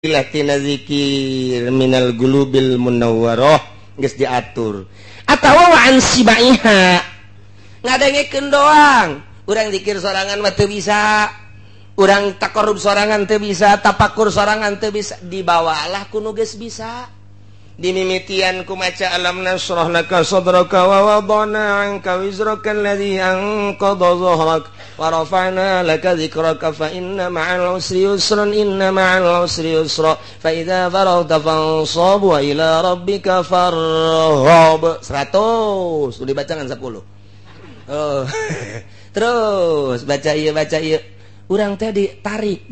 tina zikir minal gulubil munawwarah geus diatur atawa wa an sibaiha ngadengekeun doang urang zikir sorangan mah teu bisa urang taqarrub sorangan teu bisa tapakur sorangan teu bisa dibawalah ku nu geus bisa dimimitian ku maca alam nasrah laka sadraka wa wadana anka wizraka alladhi anqadha dhahrak wa rafa'na laka dzikraka fa inna ma'al usri yusran inna ma'al usri yusra fa idza faragta fansab wa ila rabbika farghab 100 udah bacangan 10 oh terus baca ieu urang teh ditarik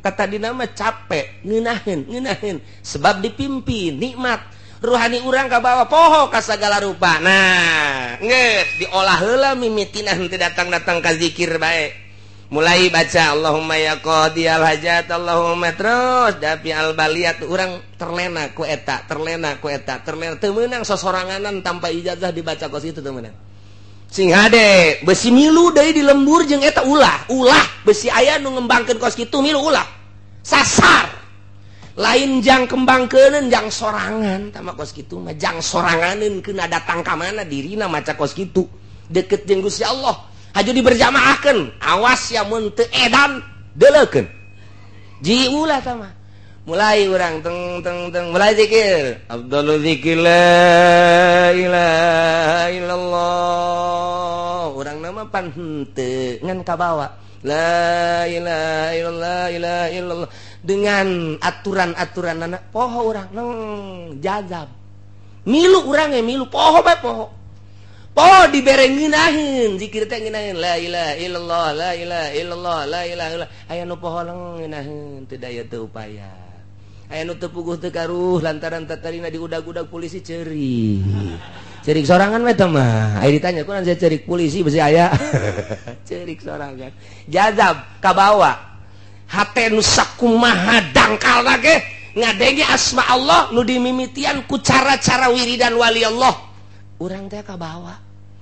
kata dina mah capek ngeunaheun sebab dipimpin nikmat ruhani urang ka bawah poho ka sagala rupa. Nah geus diolah heula mimitina henteu datang-datang ka zikir bae mulai baca Allahumma ya qadiyal hajat Allahumma terus dafi al baliyat urang terlena ku eta teu meunang sosoranganan tanpa ijazah dibaca kos itu teu meunang sing hade besi milu deui di lembur jeung eta ulah besi aya nu ngembangkeun kos kitu milu ulah sasar lain jang kembangkeuneun jang sorangan tama kos kitu mah jang soranganeun keuna datang ka mana dirina maca kos kitu deukeut jeung Gusti Allah haju diberjamaahkeun awas ya mun teu edan deuleukeun ji ulah tama mulai urang teng mulai zikir afdalul zikir la ilaha illallah urang nama pan henteu ngan kabawa la ilaha illallah dengan aturan-aturanna poho urang jazab milu urang milu poho bae poho dibere ngeunaheun zikir teh ngeunaheun la ilaha illallah la ilaha illallah la ilaha illallah aya nu poho ngeunaheun teu daya teu upaya aya nu teu puguh teu karuh lantaran tatarina diudag-udag polisi ceurik sorangan mah teh mah aya ditanya kunaon saya ceurik polisi besi aya ceurik sorangan jazab kabawa hate nu sakumaha dangkalna ge ngadenge asma Allah nu dimimitian ku cara-cara wiridan wali Allah urang teh kabawa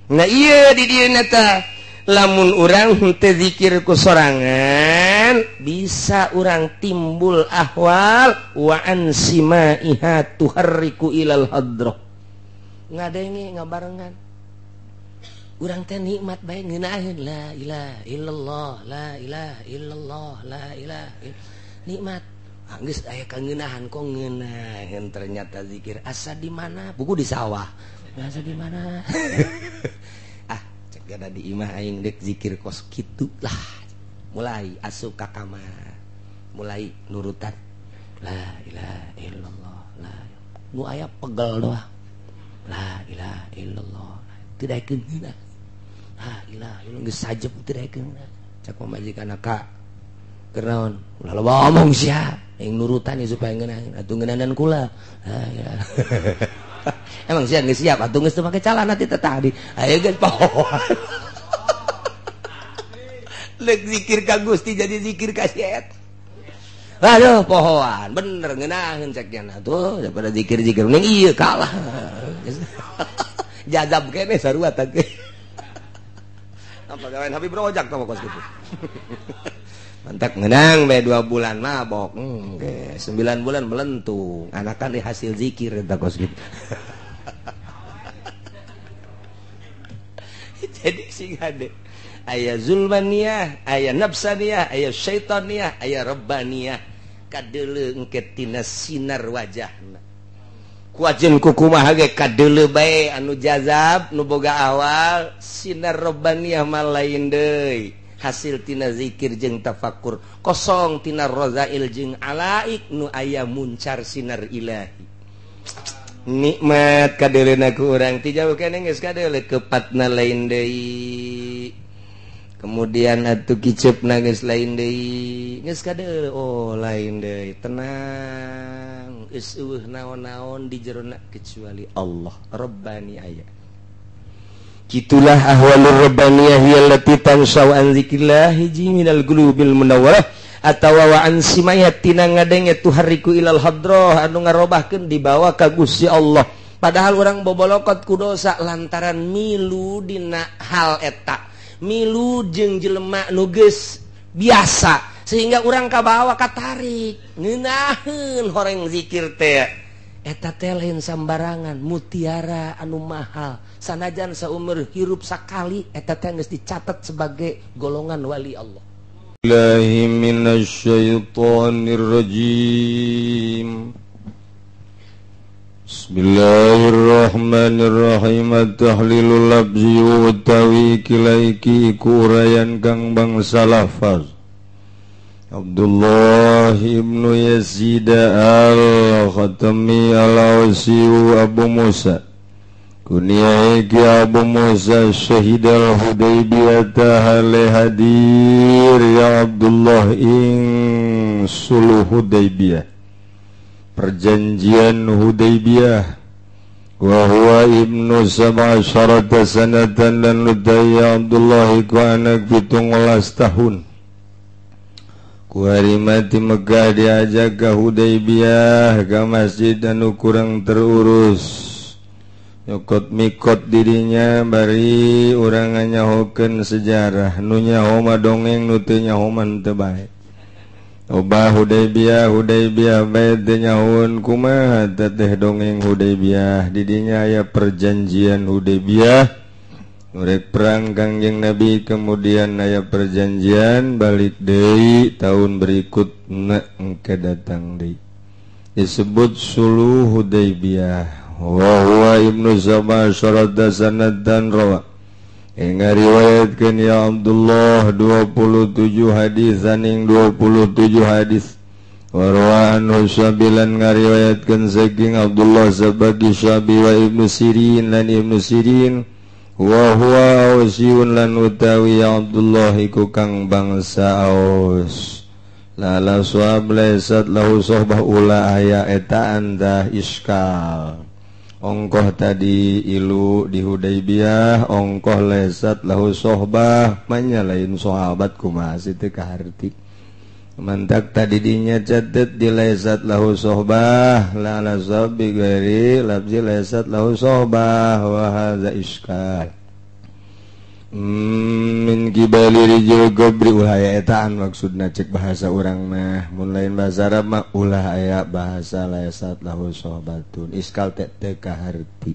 nah ieu di dieu teh lamun urang henteu zikir ku sorangan bisa urang timbul ahwal wa ansimaiha tuharriku ilal hadrah ngadenge ngabarengan urang teh nikmat bae ngeunaheun la ilaha illallah la ilaha illallah la ilaha nikmat geus aya kangeunahan kok ngeunaheun ternyata zikir asa di mana buku di sawah asa di mana gada di imah aing dek zikir kos kitu lah mulai asup ka kamar mulai nurutan la ilaha illallah la nu aya pegel doang la ilaha illallah teu daekeun geuna la ilaha illallah geus sajep teu daekeun cak pamajikan ka keur naon ulah loba omong sia aing nurutan supaya ngeunaheun atuh ngeunaheun kula la ilaha emang siang geus siap atuh geus teu make calana ti tadi aya geus pohoan leuk zikir ka Gusti jadi zikir ka syet aduh pohoan bener ngeunaheun cek nya tuh daripada zikir-zikir ning ieu kalah jazab kene sarua teh apa gawean Habib Rojak tah kos kitu mantap ngeunang bae 2 bulan mabok ge 9 bulan melentung anakan di hasil zikir eta kos kitu jadi sing hade aya zulmaniyah aya nafsaniyah aya syaitaniyah aya rabbaniyah kadeuleu engke tina sinar wajahna kuajeun kukumaha ge kadeuleu bae anu jazab nu boga awal sinar rabbaniyah mah lain deui hasil tina zikir jeung tafakkur kosong tina rozail jeung alaik nu aya muncar sinar ilahi nikmat kadeuleuna ku urang ti jauh keneh geus kadeuleu kepatna lain deui kemudian atuh kiceupna geus lain deui geus kadeuleu oh lain deui tenang geus eueuh naon-naon di jerona kecuali Allah Rabbani aya kitulah ahwalur rabbaniyah allati tansau an zikrillah hiji minal qulubil munawwarah atawa wa an simayatina ngadenge tuhariku ilal hadrah anu ngarobahkeun dibawa ka Gusti Allah padahal urang bobolokot ku dosa lantaran milu dina hal eta milu jeung jelema nu geus biasa sehingga urang kabawa katarik ngeunaheun horeng zikir teh eta teh lain sambarangan mutiara anu mahal sanajan saumur hirup sakali eta teh geus dicatat sebagai golongan wali Allah. Billahi minasyaitonir rajim. Bismillahirrahmanirrahim. Tahlilul labzi wa tawikilaiki kurayan kang bangsa lafaz. Abdullah ibnu Yazid al-Khatami al-Awsi Abu Musa kunyai ki Abu Musa syahid al-Hudaybiyah tahale hadir ya Abdullah ing suluh Hudaybiyah perjanjian Hudaybiyah wa huwa ibnu sab'asyarata sanatan dan ludaya Abdullah iku anak 17 tahun ku harimati Mekah diajak ke Hudaybiyah ke masjid anu kurang terurus nyokot mikot dirinya bari urang nyahokeun sejarah nu nyaho mah dongeng nu teu nyaho mah teu bae obah Hudaybiyah bae teu nyahoeun kumaha teh dongeng Hudaybiyah di dinya aya perjanjian Hudaybiyah Nurek perang Kangjeng Nabi kemudian aya perjanjian balik deui tahun berikutna engke datang deui disebut suluh Hudaybiyah wa huwa ibnu sab'asyarata sanatan rawa ngariwayatkeun ya Abdullah 27 hadis saning 27 hadis wa rawa anhu sabilan ngariwayatkeun saking Abdullah sabagi Syabi wa Ibnu Sirin lan Ibnu Sirin wa huwa Ausiun lan utawi Abdullah iku kang bangsa Aus lala suab laisat lahu sohbah ula aya eta anda iskal ongkoh tadi ilu di Hudaybiyah ongkoh laisat lahu sohbah manya lain sahabat kumaha situ kaharti mantak tadi dinya catet di laisat lahu sohbah la ala sabi gairi labzi laisat lahu sohbah wa hadza iskal min kibali rijil gobri ulah aya etaan maksudna cek bahasa urang mah mun lain bahasa Arab mah ulah aya bahasa laisat lahu sohbatun iskal teh kaharti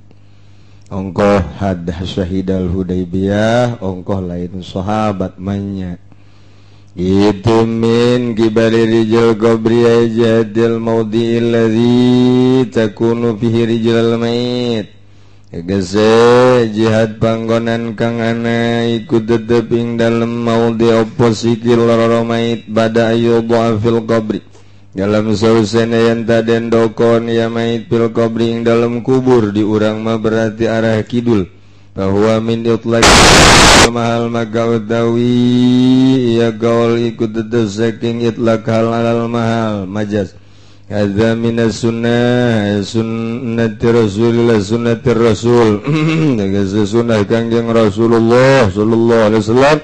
ongkoh hadah syahidal Hudaybiyah ongkoh lain sahabat manya itu min kibali rijal gobri ajadil maudhi'il ladzi takunu fihi rijal mayit egese jihad panggonan kang ana iku tetep ing dalem maudhi oposisi loro mayit bada ayyudha fil qabri dalam sausana yen taden dokon ya mayit fil qabri ing dalem kubur di urang mah berarti arah kidul bahwa min itlaq mahal maka utawi ya gaul ikut tetep saking itlaq halal mahal majas hadza minas sunnah sunnati rasulillah sunnati rasul tegese sunnah Kangjeng Rasulullah sallallahu alaihi wasallam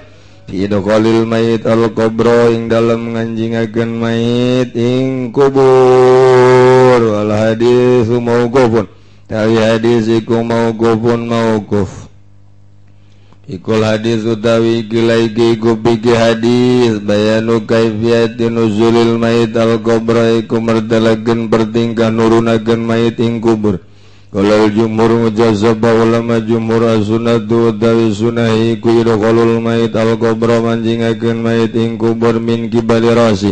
fi idkhalil mayit al qabra ing dalem nganjingakeun mayit ing kubur wal hadis mauqufun tawi hadis iku mauquf ikul hadis utawi kilaiki kupiki hadis bayanu kaifiyati nuzulil mayit al-qabra iku merdalagen pertingkah nurunagen mayit ing kubur kalal jumhur mujazabah ulama jumhur as-sunnatu utawi sunnah iku idkhalul mayit al-qabra manjingaken mayit ing kubur min kibali rasi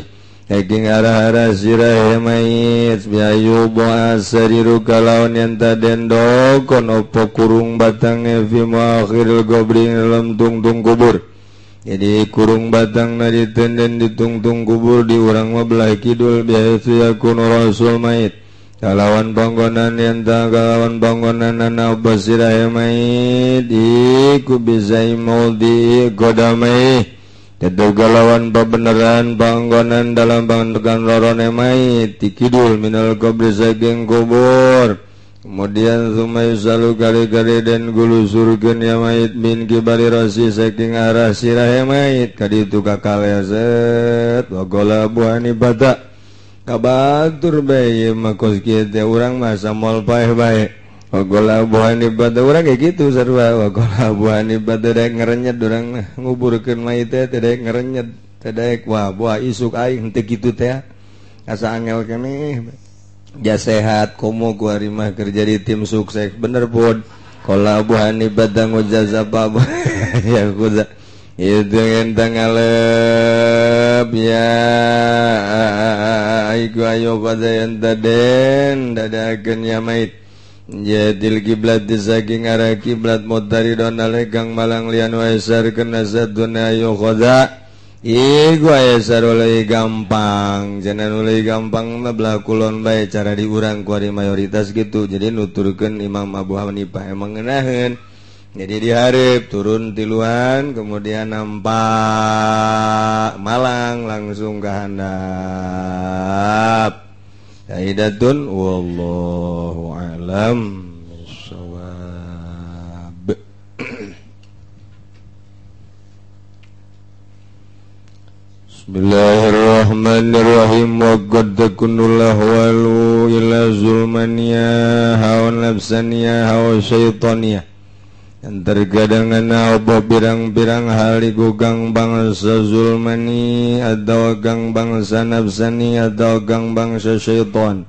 saking arah-arah sirah mayit biayu boa sariru kalawan yang taden dokon opo kurung batangnya fi muakhiril gobri dalam tungtung kubur jadi kurung batang na ditenden di tungtung kubur di urang mabelah kidul biasa yakunu rasul mayit kalawan panggonan yang tak kalawan panggonan anak basirah mayit iku bisai maudhi godamai Tetu galawan pabeneran panggonan dalam panggonan rorone mayit tikidul minal kubri saking kubur kemudian sumai salu kali-kali dan gulu surgen ya mayit min kibali rasi saking arah sirah mayit kaditu kakal yaset wagola buhani bata kabatur bayi makos kita orang masa mol baik wagola buhani bata orang kayak gitu sarua wagola buhani bata dek ngerenyet orang nguburkeun mayit teh dek ngerenyet teh wah buah isuk aing teu kitu teh asa angel keneh ja sehat komo ku ari mah kerja di tim sukses bener pun qala Abu Hanifah dangu jazaba ya kuda itu entang alep ya aiku ayo kada enta den dadakeun ya mait jadil kiblat saking arah kiblat mutari donale kang malang lian waisar kena saduna ayo kada iku ayasar oleh gampang jangan oleh gampang mah belah kulon bae cara diurang ku ari mayoritas gitu jadi nuturkeun Imam Abu Hanifah emang ngeunaheun jadi dihareup turun tiluan kemudian nampak malang langsung ke handap kaidatun wallahu alam bissawab. Bismillahirrahmanirrahim wa qad takunul ahwalu ila zulmaniya hawa nafsaniya hawa syaitaniya yang terkadang apa pirang-pirang hal gugang bangsa zulmani atau gang bangsa nafsani atau gang bangsa syaitan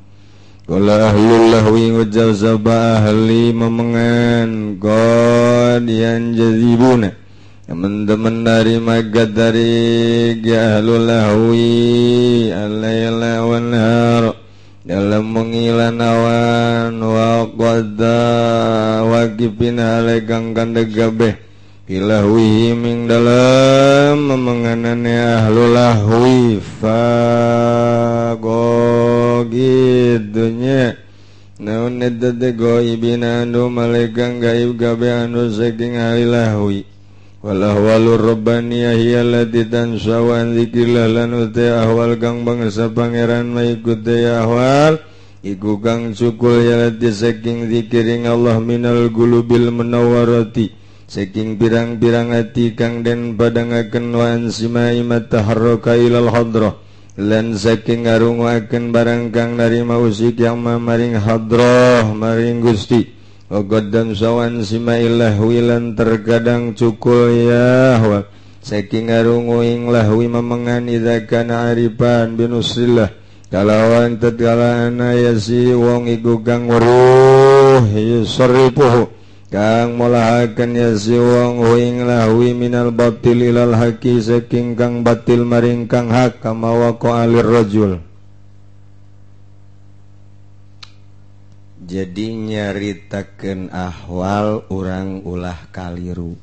qala ahlul lahwi wajal sabah ahli memengan qad yang jazibuna teman-teman dari magat dari ahlul lahwi alayla wan har dalam mengilan awan wa qadda waqifin halegang kandegabeh ilahwi ming dalam memenganane ahlul lahwi fa gogidnya naon edde goibin anu malegang gaib gabe anu saking ahli lahwi walahwalur rabbaniyah hiyallati tansawan zikrillah lan uti ahwal kang bangsa pangeran maikuti ahwal iku kang cukul yallati saking zikiring Allah minal gulubil munawwarati saking pirang-pirang ati kang den padangaken wa ansimai mataharraka ilal hadrah lan saking ngarungaken barang kang narima usik yang mamaring hadrah maring Gusti Ogodam sawan simaillah wilan terkadang cukul yahwa saking ngarunguing lahwi memengan idza kana arifan binusrillah kalawan tatkala ana yasi wong iku kang weruh yusrifuhu kang molahaken yasi wong ing lahwi minal batil ilal haqi saking kang batil maring kang hak kama waqa alir rajul. Jadi nyaritakeun ahwal urang ulah kaliru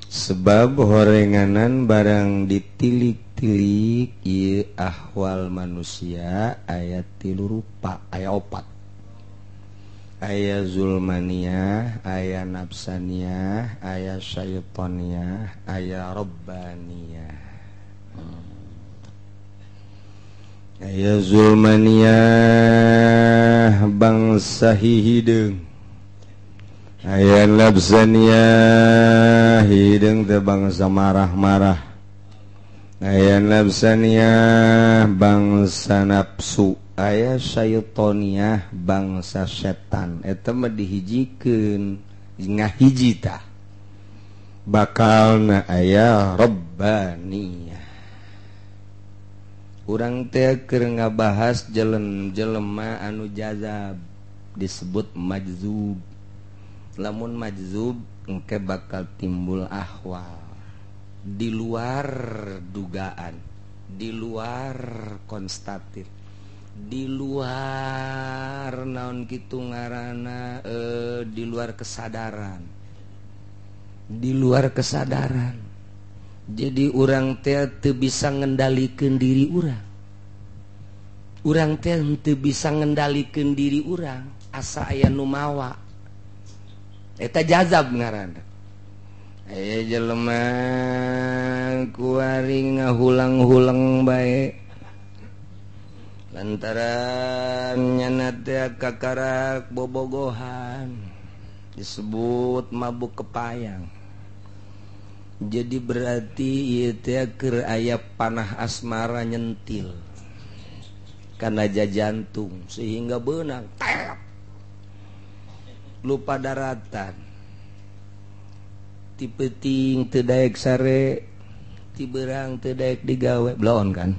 sebab horenganan barang ditilik-tilik ieu ahwal manusia aya 3 rupa aya 4 aya zulmaniyah aya nafsaniyah aya syaitaniyah aya rabbaniyah. Aya zulmaniyah bangsa hideung aya nafsaniyah hideung teh bangsa marah-marah aya nafsaniyah bangsa nafsu aya syaitoniyah bangsa setan eta mah dihijikeun ngahiji tah bakalna aya rabbaniyah. Urang teh keur ngabahas jelema anu jazab disebut majzub. Lamun majzub engke bakal timbul ahwal di luar dugaan, di luar konstatif, di luar naon kitu ngaranna di luar kesadaran. Di luar kesadaran. Jadi urang teh teu bisa ngendalikeun diri urang. Urang teh teu bisa ngendalikeun diri urang, asa aya nu mawa. Eta jazab ngaranna. Aya jelema kuari ngahulang-hulang bae. Lantaran nyana teh kakarak bobogohan. Disebut mabuk kepayang. Jadi berarti ieu teh keur aya panah asmara nyentil kana jantung sehingga beunang lupa daratan tipeting tedaek sare tiberang tedaek digawe blon kan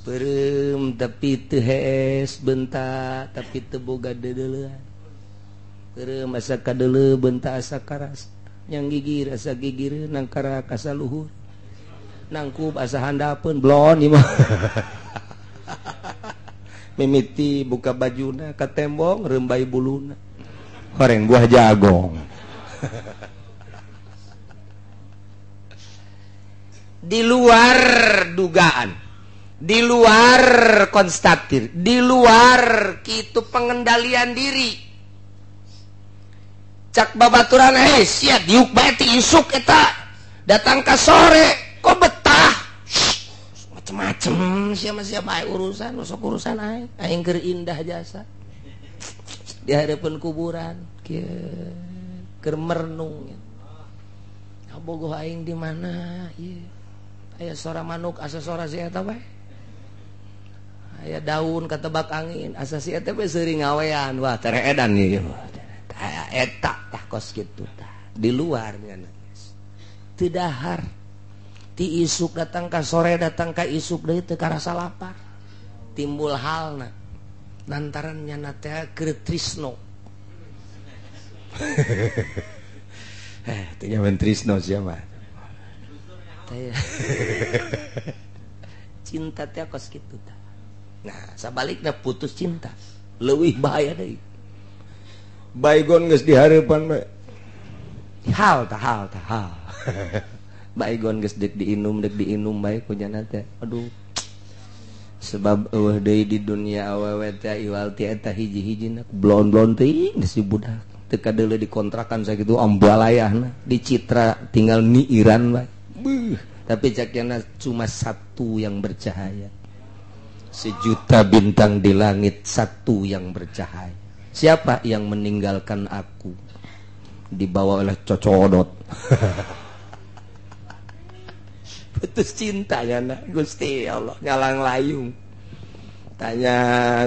perem tapi teu hees bentak tapi teu boga dedeulean perem asa kadeuleu bentak asa karas yang gigir asa gigir nang karak asa luhur nangkup asa handapeun blon ieu mah mimiti buka bajuna ka tembong rembai buluna horeng buah jagong di luar dugaan, di luar konstatir, di luar kitu pengendalian diri. Cak babaturan siap diuk bae ti isuk eta datang ka sore kok betah macem-macem siapa urusan usok urusan aing keur indah jasa di hadapan kuburan keur merenung bogoh aing di mana ieu aya sora manuk asa sora si eta bae aya daun katebak angin asa si eta bae seuring ngawean wah tereedan ieu eta tah kos kitu tah di luar nya teu dahar ti isuk datang ka sore datang ka isuk deui teu karasa lapar timbul halna lantaran nyana teh keur trisno teh nyaman trisno siapa teh cinta teh kos kitu tah nah sabalikna putus cinta leuwih bahaya deui baygon geus di hareupan bae hal baygon geus dek diinum bae ku nyana teh aduh sebab eueuh deui di dunia awewe teh iwal ti eta hiji-hijina blon-blon teuing geus si budak teu kadeuleu dikontrakan sakitu ambalayahna dicitra tinggal niiran bae tapi cakna cuma satu yang bercahaya sejuta bintang di langit satu yang bercahaya siapa yang meninggalkan aku dibawa oleh cocodot putus cinta kan Gusti Allah ngalang layung tanya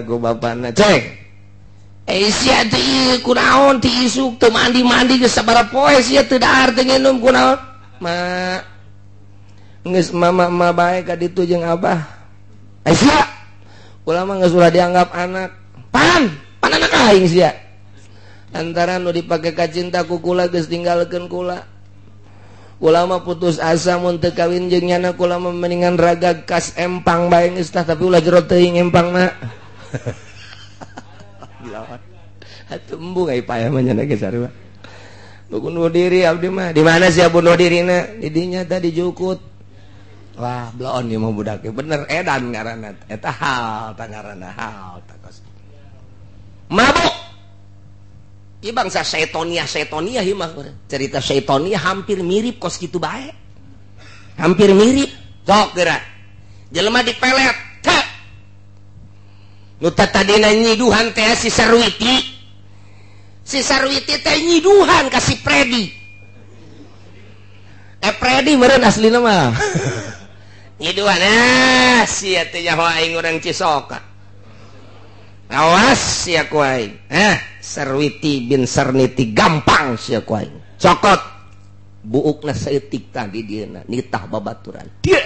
ku bapana cek sia teh kunaon ti isuk teu mandi geus sabaraha poe sia teu dahar teu nginum kunaon ma geus mama bae ka ditu jeung abah sia ulama geus ulah dianggap anak pan anak aing sia antara nu dipake ka cinta ku kula geus tinggalkeun kula ulama putus asa mun teu kawin jeung nyana kula mendingan ragag kas empang bae geus tah tapi ulah jero teuing empangna gila atuh embung ai payah mah nyana ge sarua bunuh diri abdi mah di mana sia bunuh dirina di dinya teh dijukut wah bloon ieu mah budak bener edan ngaranna eta hal tah ngaranna hal tah kos mabuk ieu bangsa setonia ieu mah cerita setonia hampir mirip kos kitu bae hampir mirip sok geura jelema dipelet teh nu tadina nyiduhan teh si Sarwiti teh nyiduhan ka si Predi Predi meureun aslina mah nyiduhan sia teh nyaho aing urang Cisoka awas sia ku aing Sarwiti bin Sarniti gampang sia ku aing cokot buukna saeutik tadi dieuna nitah babaturan dieu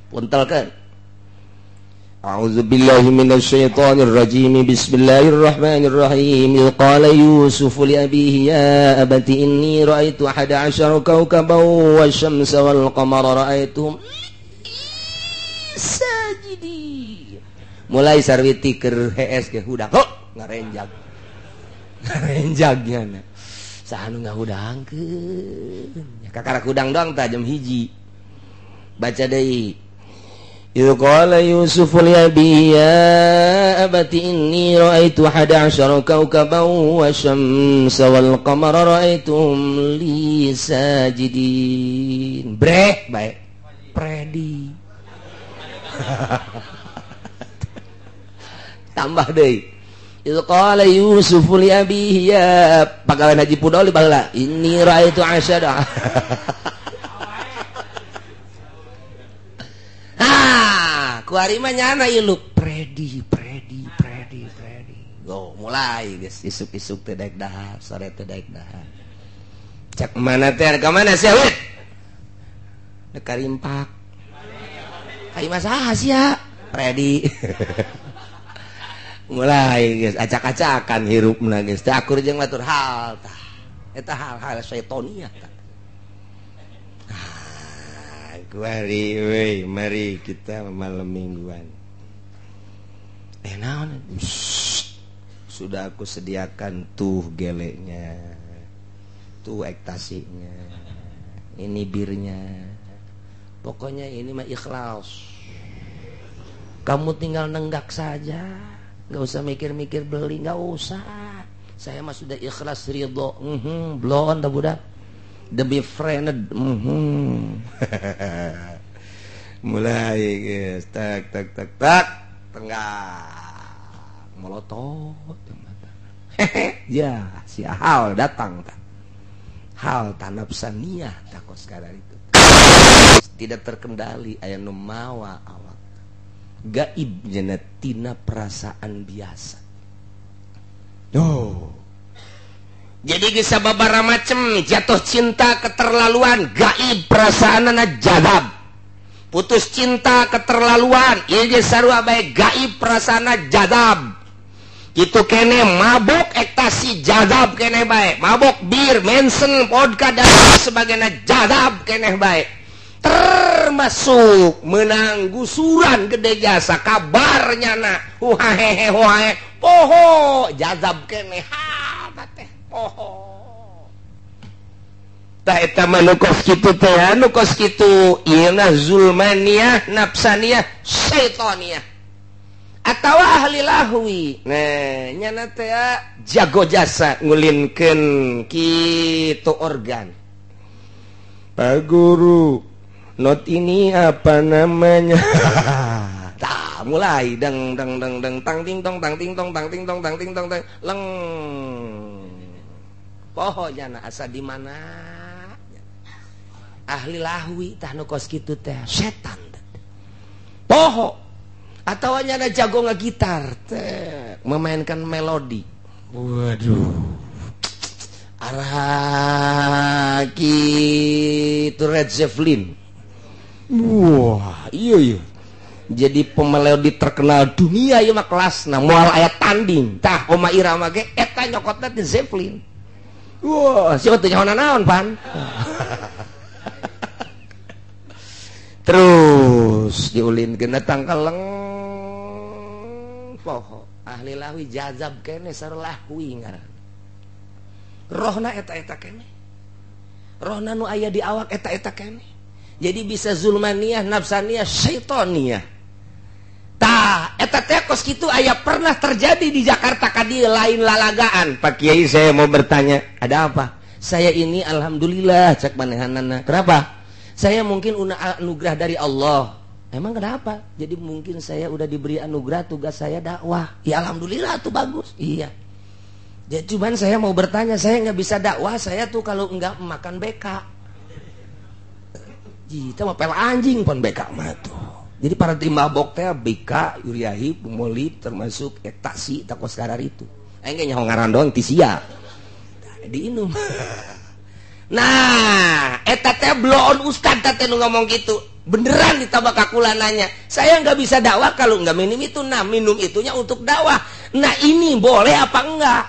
puntelkeun a'udzubillahi minasyaitonir rajim bismillahirrahmanirrahim qala yusuf li abihi ya abati inni ra'aitu 11 kawkaban wasyamsa wal qamara ra'aituhum sajidin mulai Sarwiti keur hees ge hudak ngarenjag nya saha nu ngahudangkeun nya kakara hudang doang tah jam 1 baca deui qala yusuf li abi ya abati inni ra'aitu 11 kawkaban wasyamsa wal qamara ra'aituhum li sajidin brek bae Predi tambah deui qala yusuf li abi ya pagawean Haji Pudoli baheula inni ra'aitu asyada kuari mah nyana iluk Predi go mulai geus isuk-isuk teh daek dahar sore teh daek dahar cak mana teh ke mana sih wit dekarimpak kai masaha sih ya ready mulai guys acak-acakan hirupna guys teh akur jeung batur hal tah eta hal-hal syaitonia tah mari kita malam mingguan naon sudah aku sediakan tuh geleknya tuh ekstasinya ini birnya pokoknya ini mah ikhlas kamu tinggal nenggak saja nggak usah mikir-mikir beli nggak usah saya mah sudah ikhlas ridho blow on dah budak the befriended mulai guys tak tenggak molotot ya si hal datang tak hal tanapsaniyah tak kos sekarang itu tidak terkendali aya nu mawa awak gaib tina perasaan biasa jadi geus sababaraha macem jatuh cinta keterlaluan gaib perasaanna jadab putus cinta keterlaluan ieu ge sarua bae gaib perasaanna jadab kitu kene mabok ekstasi jadab keneh bae mabok bir mensen vodka dan sebagainya jadab keneh bae termasuk menang gusuran gede jasa kabarnya na huhahehe poho jadab keneh teh poho tah eta mah nu kos kitu teh nu kos kitu ieu na zulmaniyah nafsaniyah syaitoniyah atau ahli lahwi nah nyana teh jago jasa ngulinkeun kitu organ Pak Guru not ini apa namanya tah mulai dang tang ting tong tang ting tong tang ting tong tang ting tong tang leng poho nyana asa di mana ahli lahwi tah nu kos kitu teh setan poho atau nyana jago ngagitar teh memainkan melodi waduh arah kitu Red Zeppelin wah iya jadi pemelodi terkenal dunia ieu mah kelasna moal aya tanding tah Oma Irama ge eta nyokotna ti Zeppelin wah sieu teh nyaho naon pan terus diulinkeun datang keleng poho ahli lahwi jazab kene sarua lahwi ngaran rohna eta kene rohna nu aya di awak eta kene jadi bisa zulmaniyah nafsaniyah syaitoniyah tah eta teh kos kitu aya pernah terjadi di Jakarta kadieu lain lalagaan Pak Kiai saya mau bertanya ada apa saya ini alhamdulillah cek manehanana kenapa saya mungkin anugerah dari Allah. Emang kenapa? Jadi mungkin saya udah diberi anugerah tugas saya dakwah. Ya alhamdulillah tuh bagus. Iya. Jadi cuman saya mau bertanya, saya nggak bisa dakwah, saya tuh kalau nggak makan BK. Kita mah pel anjing pon BK mah tuh. Jadi para timabok teh BK, Yuriahi, Pumolip termasuk ekstasi takos karar itu. Aing nyaho ngaran doang ti sia. Diinum. Nah, eta teh bloon ustad teh nu ngomong gitu. Beneran ditabak kakula nanya. Saya nggak bisa dakwah kalau nggak minum itu. Nah, minum itunya untuk dakwah. Nah, ini boleh apa enggak?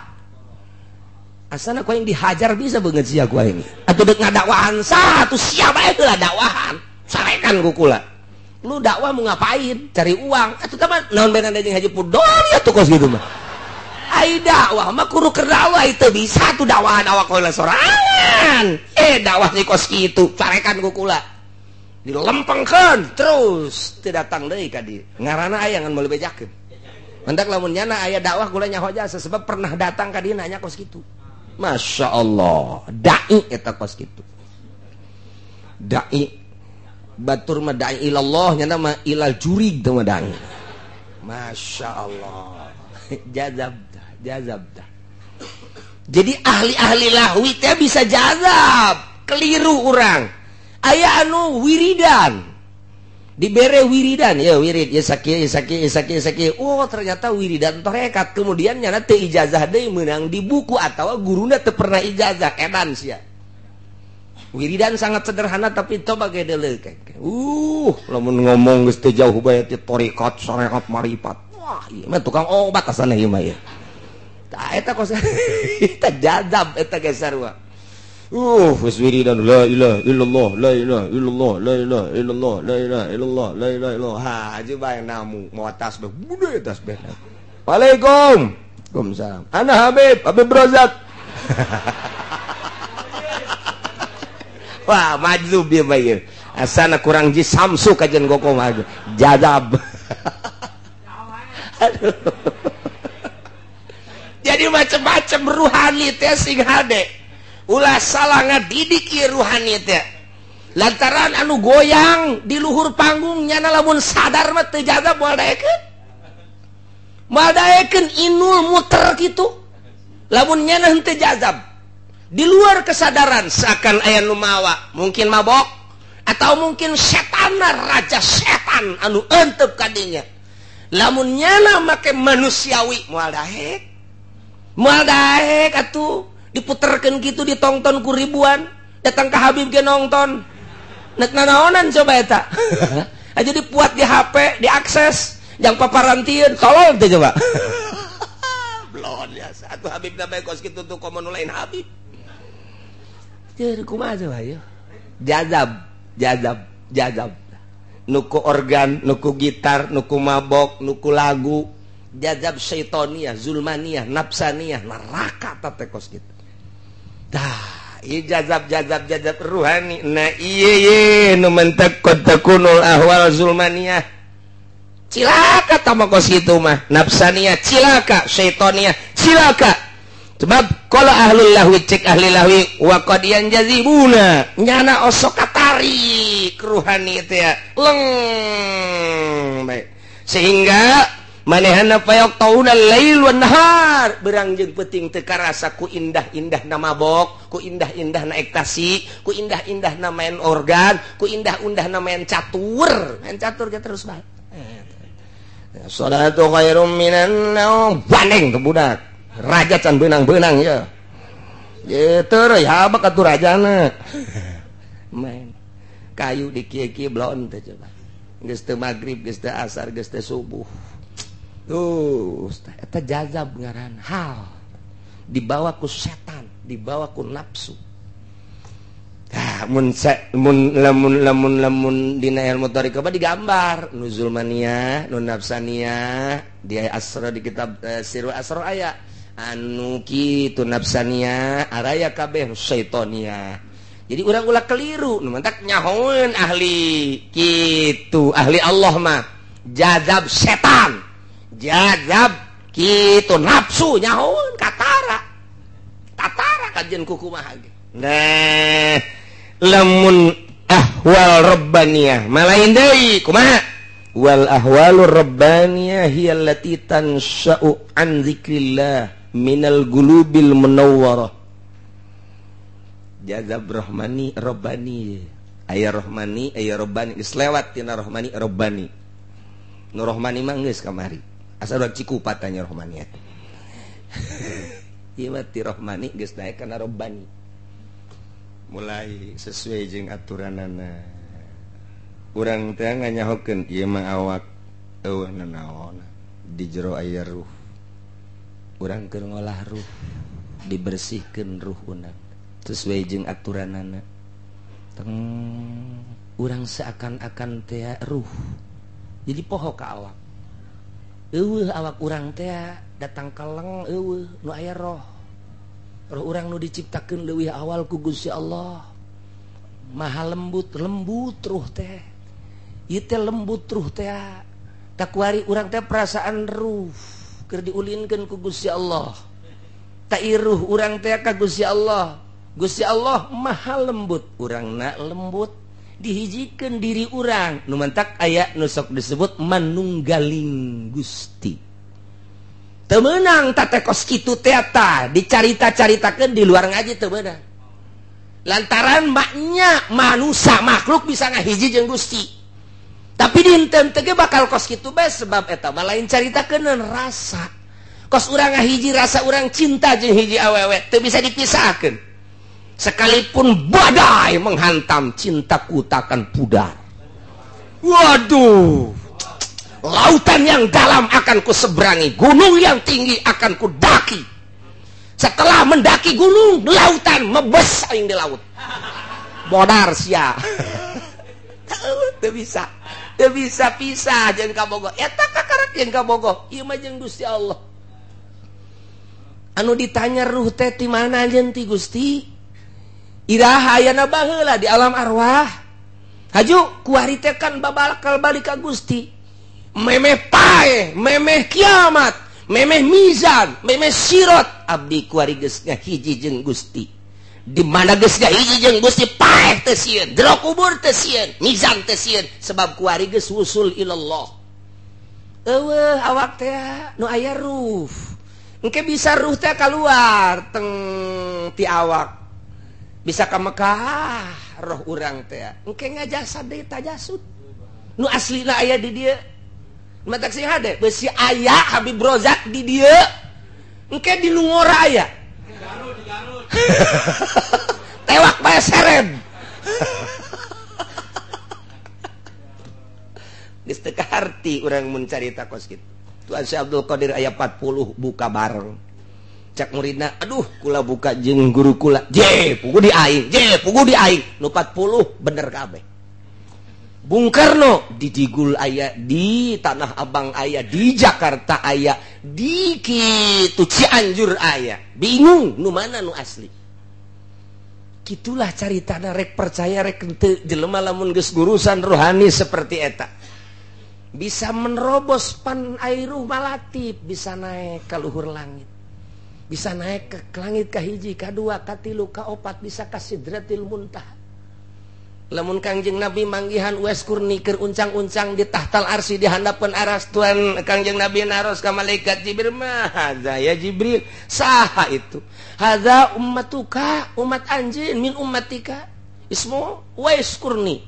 Asana kau yang dihajar bisa banget sih aku ini. Atau dek ngadakwahan satu siapa itu lah dakwahan. Sarekan kukula. Lu dakwah mau ngapain? Cari uang. Atau teman naon benar jeung Haji Pudon ya tuh kos gitu mah. Ai dakwah mah kudu keur dakwah itu bisa tuh dakwahan awak heula sorangan. Dakwah si kos kitu sarekan kukula. Dilempengkeun terus teu datang deui ka dieu. Ngaranna aya ngan meuli bejakeun. Mendak lamun nyana aya dakwah kula nyaho jasa sebab pernah datang ka dieu nanya kos kitu. Masya Allah da'i eta kos kitu da'i batur mah da'i ilallah nyana mah ilal jurig teh mah da'i Masya Allah jazab dah jadi ahli-ahli lahwi teh bisa jazab keliru urang aya anu wiridan dibere wiridan ya wirid ya sakit oh ternyata wiridan torekat kemudian nyana teu ijazah deui meunang di buku atawa guruna teu pernah ijazah edan sia wiridan sangat sederhana tapi coba ge deuleu lamun ngomong geus teu jauh bae ti tarekat syariat marifat. Wah, ieu mah tukang obat asana ieu mah ieu. Tah eta kos eta jadab eta ge sarua. Wis wiridan la ilaha illallah la ilaha illallah la ilaha illallah la ilaha illallah la ilaha illallah. Ha, aja bae namu mau tasbih bude tasbih. Waalaikumsalam. Ana Habib Rozak. Wah, majlub dia bae. Asana kurang ji samsu kajen goko mah. Jadab. Aduh. Jadi macam-macam ruhani teh sing hade. Ulah salah ngadidik ieu ruhani teh. Lantaran anu goyang di luhur panggung nyana lamun sadar mah teu jadab moal daekeun. Moal daekeun inul muter kitu. Lamun nyana henteu jadab. Di luar kesadaran seakan aya nu mawa, mungkin mabok atau mungkin setan raja setan anu eunteup ka dinya. Lamun nyana make manusiawi moal daek. Moal daek atuh diputerkeun kitu ditonton ku ribuan, datang ka Habib ge nonton. Nek nanaonan coba eta. Aja dipuat di HP, diakses, jang paparantieun tolol teh coba. Blon ya, atuh Habib na bae kos kitu tuh komo nu lain Habib. Kumaha coba ya? Jazab. Nuku organ, nuku gitar, nuku mabok, nuku lagu. Jazab syaitoniah, zulmaniyah, nafsaniyah, neraka tatekos gitu. Dah, ieu jazab ruhani. Nah ieu nu mentek takunul ahwal zulmaniyah. Cilaka tamakos kitu mah. Nafsaniyah cilaka, syaitoniah cilaka. Sebab kalau ahlul lahwi cek ahli lahwi wa qad yanjazibuna nyana osok katari ruhani teh ya leng baik sehingga manehana payok tauna lail wan nahar berangjing peuting teu karasa ku indah-indahna mabok, ku indah-indahna ekstasi, ku indah-indahna main organ, ku indah-indahna main catur ge terus bae. Salatu khairum minan naum banding ke budak. Raja can benang-benang ya. Gitu ya habak atuh rajana. Main. Kayu di kieu-kieu blon teh coba. Geus teu magrib, geus teu asar, geus teu subuh. Eta jazab ngaran. Hal dibawa ku setan, dibawa ku nafsu. Mun dina ilmu thariqah digambar nuzul mania, nun nafsaniyah, di asra di kitab Sirul Asrar aya anu kitu nafsaniyah, araya kabeh syaitoniah. Jadi urang ulah keliru, nu mentak nyahoeun ahli kitu, ahli Allah mah jazab setan. Jazab kitu nafsu nyahoeun katara kajen kukumaha ge. Nah, lamun ahwal rabbaniyah malain deui kumaha wal ahwalur rabbaniyah hiya allati tansha'u an dzikrillah minal qulubil munawwarah. Jazab rahmani rabbani aya rahmani aya rabbani geus lewat tina rahmani rabbani. Nu rahmani mah geus kamari asal Cikupat tanya rahmani. Ieu mah ti rahmani geus daek kana rabbani. Mulai sesuai jeung aturanana. Urang teh nganyahokeun ieu mah awak eueuh nanaon di jero aya ruh. Urang keur ngolah ruh, dibersihkeun ruh urang sesuai jeung aturanana. Teng urang seakan-akan teh ruh. Jadi poho ka awak. Eueuh awak urang teh datang kaleng eueuh nu aya roh. Roh urang nu diciptakeun leuwih awal ku Gusti Allah. Maha lembut ruh teh. Ieu teh lembut ruh teh. Tak kuari urang teh perasaan ruh keur diulinkeun ku Gusti Allah. Ta iruh urang teh ka Gusti Allah. Gusti Allah maha lembut, urangna lembut. Dihijikeun diri urang nu mentak aya nu sok disebut manunggaling Gusti. Teu meunang tatekos kitu teh eta dicarita-caritakeun di luar ngaji teu meunang. Lantaran maknya manusia makhluk bisa ngahiji jeung Gusti. Tapi dinten teh bakal kos kitu bae sebab eta mah lain caritakeun rasa. Kos urang ngahiji rasa urang cinta jeung hiji awewe teu bisa dipisahkeun. sekalipun badai menghantam, cintaku takkan pudar. Waduh, lautan yang dalam akan ku seberangi, gunung yang tinggi akan ku daki. Setelah mendaki gunung, lautan mebes aing di laut. Bodar sia. Teu bisa pisah jeung kabogoh. Eta kakarak jeung kabogoh. Ieu mah jeung Gusti Allah. Anu ditanya ruh teh ti mana jeung ti Gusti? Iraha ayana baheula di alam arwah. Haju kuari teh kan bakal balik ka Gusti. Memeh pae, memeh kiamat, memeh mizan, memeh sirat. Abdi kuari geus ngahiji jeung Gusti. Di mana geus ngahiji jeung Gusti pae teh sieun, jero kubur teh sieun, mizan teh sieun, sebab kuari geus wusul ilallah. Eueuh awak teh nu aya ruh. Engke bisa ruh teh keluar teng ti awak. Bisa ka Mekah roh urang teh. Engke ngajasad deui tajasud. Nu aslina aya di dieu. Matak sing hade beusi aya Habib Rozak di dieu. Engke di nu ngora aya. Di Garut. Tewak bae serem. Geus teu kaharti urang mun carita kos kitu. Tuan Syekh Abdul Qadir aya 40 buka bareng. Cak muridna, aduh kula buka jeung guru kula. Pugu di aing. Nu 40 bener kabeh. Bung Karno di Digul aya, di Tanah Abang aya, di Jakarta aya, di kitu Cianjur aya. Bingung nu mana nu asli. Kitulah caritana rek percaya rek henteu jelema lamun geus gurusan rohani seperti eta. Bisa menerobos pan airuh malatip, bisa naik ke luhur langit, bisa naik ke langit kahiji, kadua, katilu, kaopat, bisa ka Sidratil Muntaha. Lamun Kangjeng Nabi manggihan Uwais Kurni keur uncang-uncang di tahtal arsy di handapeun aras Tuhan Kangjeng Nabi naros ka malaikat Jibril mah hadza ya Jibril saha itu hadza ummatuka umat anjeun min ummatika ismu Uwais Kurni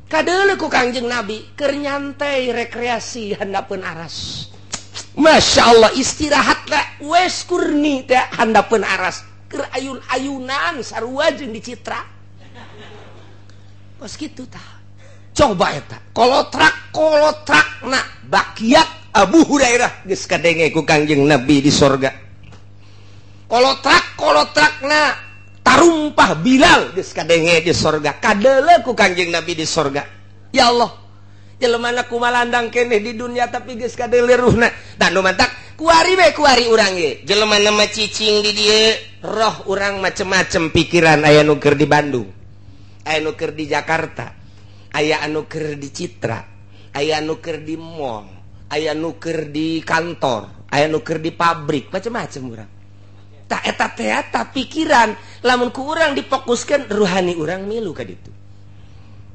kadeuleu ku Kangjeng Nabi keur nyantai rekreasi handapeun aras. Masya Allah istirahat lah Uwais Kurni teh handapeun aras keur ayun-ayunan sarua jeung dicitra. Pas gitu tah. Coba eta. Kolotrak na bakiat Abu Hurairah geus kadenge ku Kangjeng Nabi di sorga. Kolotrak na tarumpah Bilal geus kadenge di sorga. Kadeuleu ku Kangjeng Nabi di sorga. Ya Allah. Jelema kumaha landang keneh di dunia tapi geus kadeuleu ruhna. Da nu mantak kuari urang ge. Jelema mah cicing di dieu, roh urang macem-macem pikiran aya nu keur di Bandung. Aya nu keur di Jakarta, aya anu keur di Citra, aya anu keur di mall, aya anu keur di kantor, aya anu keur di pabrik, macam-macam urang. Tak eta teh pikiran, lamun ku urang difokuskeun ruhani urang milu ka ditu.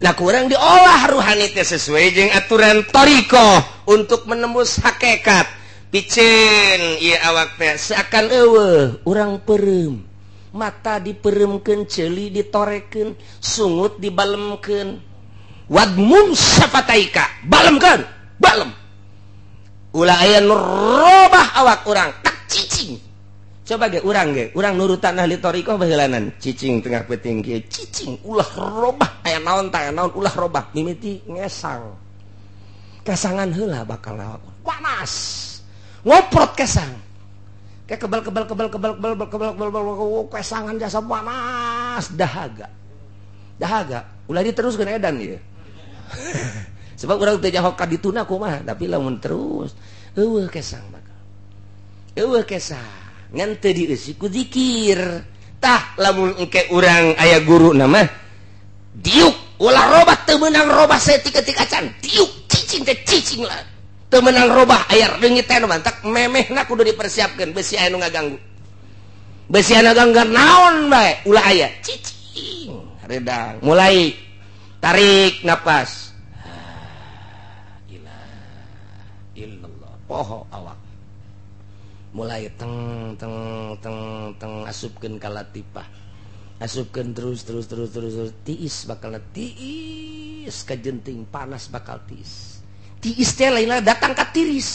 Nah ku urang diolah ruhani teh sesuai jeung aturan thariqah untuk menembus hakikat. Picen ieu awak teh seakan eueuh urang peureum. Mata diperemkeun, ceuli ditorekeun, sungut dibalemkeun. Wadmum syafataika, balemkeun, balem. Ulah aya nu robah awak urang, tak cicing. Coba ge urang nurutan ahli thariqah baheulanan, cicing tengah peuting kieu, cicing ulah robah, aya naon tah naon ulah robah, mimiti ngesang. Kesangan heula bakal awak. Panas. Ngoprot kesang. Kayak kebal kesangan jasa panas dahaga ulah diteruskeun edan ieu sebab urang teu jahok ka dituna kumaha tapi lamun terus eueuh kesang bakal eueuh kesang ngan teu dieusi ku zikir tah lamun engke urang aya guru na mah diuk ulah robah teu meunang robah saeutik-eutik acan diuk cicing teh cicing lah temenang robah ayar reungit teh mantak memehna kudu dipersiapkeun besi aya nu ngaganggu. Besi anu ngaganggu naon bae ulah aya cicing redang mulai tarik napas. Illallah poho awak. Mulai teng asupkeun ka latifah. Asupkeun terus tiis bakal tiis ka jenting panas bakal tiis. Tiis teh lainna datang ka tiris.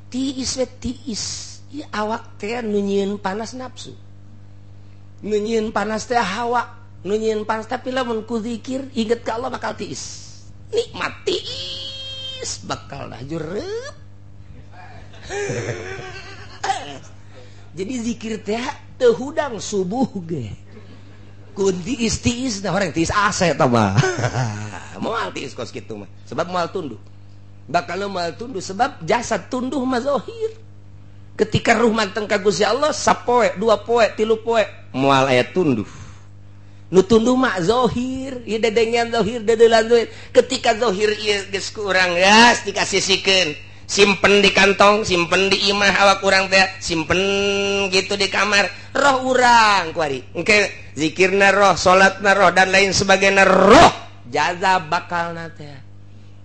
Tiis we tiis. Ieu awak teh nu nyieun panas nafsu. nunyiin panas teh hawa, nunyiin panas tapi lamun ku zikir inget ka Allah bakal tiis. Nikmat tiis bakal dah jureup. Jadi zikir teh teu hudang subuh ge. Kunti istiis dah orang tiis ase tah mah. Moal tiis kos kitu mah. Sebab moal tunduh. Bakal moal tunduh sebab jasad tunduh mah zahir. Ketika ruh manteng ka Gusti Allah sapoe, 2 poe, 3 poe moal aya tunduh. Nu tunduh mah zahir, ieu dedengan zahir, dedelan zahir. Ketika zahir ieu geus ku urang gas dikasisikeun, simpen di kantong, simpen di imah awak urang teh, simpen gitu di kamar. Roh urang kuari. Engke zikirna roh, salatna roh dan lain sebagainya roh. Jaza bakalna teh.